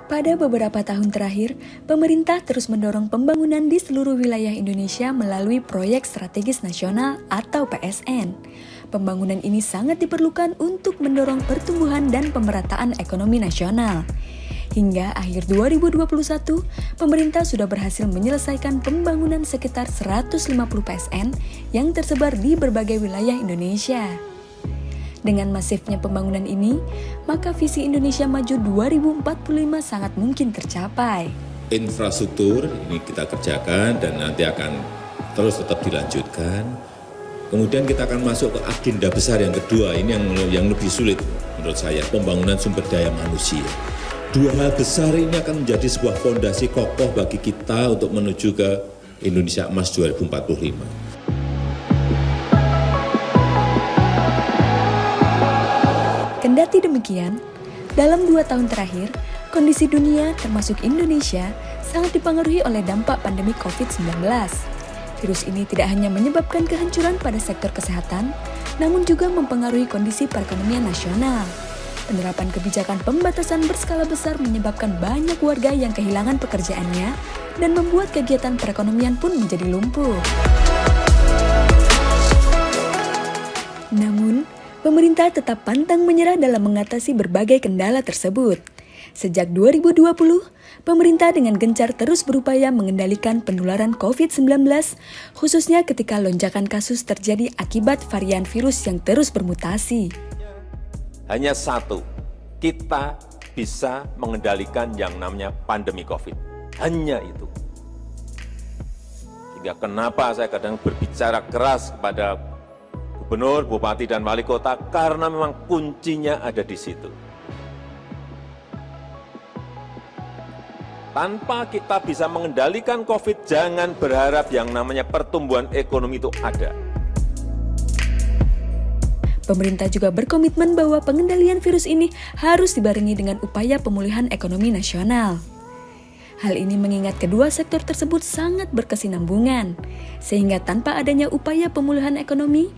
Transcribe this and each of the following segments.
Pada beberapa tahun terakhir, pemerintah terus mendorong pembangunan di seluruh wilayah Indonesia melalui Proyek Strategis Nasional atau PSN. Pembangunan ini sangat diperlukan untuk mendorong pertumbuhan dan pemerataan ekonomi nasional. Hingga akhir 2021, pemerintah sudah berhasil menyelesaikan pembangunan sekitar 150 PSN yang tersebar di berbagai wilayah Indonesia. Dengan masifnya pembangunan ini, maka visi Indonesia Maju 2045 sangat mungkin tercapai. Infrastruktur ini kita kerjakan dan nanti akan terus tetap dilanjutkan. Kemudian kita akan masuk ke agenda besar yang kedua, ini yang lebih sulit menurut saya, pembangunan sumber daya manusia. Dua hal besar ini akan menjadi sebuah fondasi kokoh bagi kita untuk menuju ke Indonesia Emas 2045. Kendati demikian, dalam 2 tahun terakhir, kondisi dunia termasuk Indonesia sangat dipengaruhi oleh dampak pandemi COVID-19. Virus ini tidak hanya menyebabkan kehancuran pada sektor kesehatan, namun juga mempengaruhi kondisi perekonomian nasional. Penerapan kebijakan pembatasan berskala besar menyebabkan banyak warga yang kehilangan pekerjaannya dan membuat kegiatan perekonomian pun menjadi lumpuh. Namun, pemerintah tetap pantang menyerah dalam mengatasi berbagai kendala tersebut. Sejak 2020, pemerintah dengan gencar terus berupaya mengendalikan penularan COVID-19, khususnya ketika lonjakan kasus terjadi akibat varian virus yang terus bermutasi. Hanya satu, kita bisa mengendalikan yang namanya pandemi COVID. Hanya itu. Sehingga kenapa saya kadang berbicara keras kepada gubernur, bupati, dan wali kota, karena memang kuncinya ada di situ. Tanpa kita bisa mengendalikan COVID, jangan berharap yang namanya pertumbuhan ekonomi itu ada. Pemerintah juga berkomitmen bahwa pengendalian virus ini harus dibarengi dengan upaya pemulihan ekonomi nasional. Hal ini mengingat kedua sektor tersebut sangat berkesinambungan, sehingga tanpa adanya upaya pemulihan ekonomi,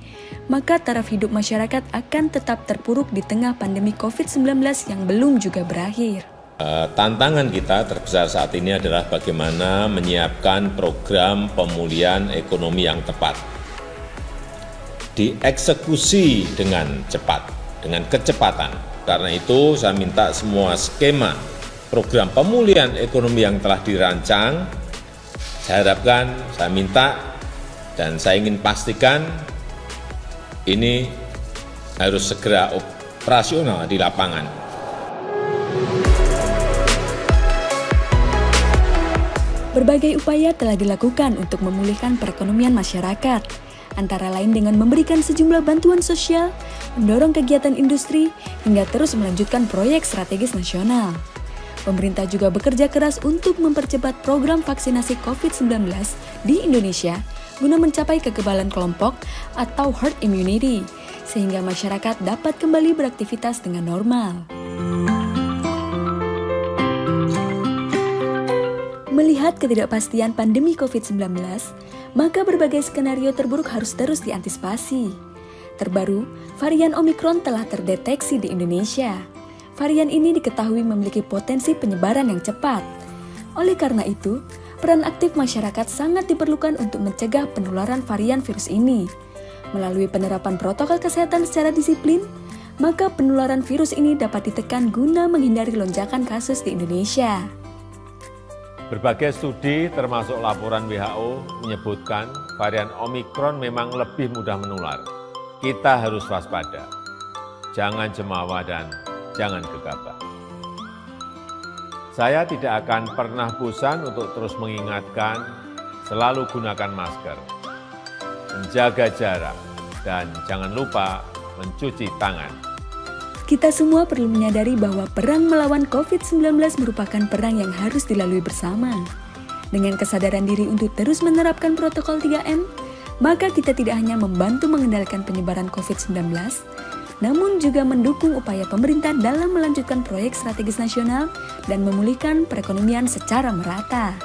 maka taraf hidup masyarakat akan tetap terpuruk di tengah pandemi COVID-19 yang belum juga berakhir. Tantangan kita terbesar saat ini adalah bagaimana menyiapkan program pemulihan ekonomi yang tepat. Dieksekusi dengan cepat, dengan kecepatan. Karena itu saya minta semua skema program pemulihan ekonomi yang telah dirancang, saya harapkan, saya minta, dan saya ingin pastikan ini harus segera operasional di lapangan. Berbagai upaya telah dilakukan untuk memulihkan perekonomian masyarakat, antara lain dengan memberikan sejumlah bantuan sosial, mendorong kegiatan industri, hingga terus melanjutkan proyek strategis nasional. Pemerintah juga bekerja keras untuk mempercepat program vaksinasi COVID-19 di Indonesia guna mencapai kekebalan kelompok atau herd immunity, sehingga masyarakat dapat kembali beraktivitas dengan normal. Melihat ketidakpastian pandemi COVID-19, maka berbagai skenario terburuk harus terus diantisipasi. Terbaru, varian Omikron telah terdeteksi di Indonesia. Varian ini diketahui memiliki potensi penyebaran yang cepat. Oleh karena itu, peran aktif masyarakat sangat diperlukan untuk mencegah penularan varian virus ini. Melalui penerapan protokol kesehatan secara disiplin, maka penularan virus ini dapat ditekan guna menghindari lonjakan kasus di Indonesia. Berbagai studi termasuk laporan WHO menyebutkan varian Omikron memang lebih mudah menular. Kita harus waspada, jangan jemawa dan jangan gegabah. Saya tidak akan pernah bosan untuk terus mengingatkan, selalu gunakan masker, menjaga jarak, dan jangan lupa mencuci tangan. Kita semua perlu menyadari bahwa perang melawan COVID-19 merupakan perang yang harus dilalui bersama. Dengan kesadaran diri untuk terus menerapkan protokol 3M, maka kita tidak hanya membantu mengendalikan penyebaran COVID-19, namun juga mendukung upaya pemerintah dalam melanjutkan proyek strategis nasional dan memulihkan perekonomian secara merata.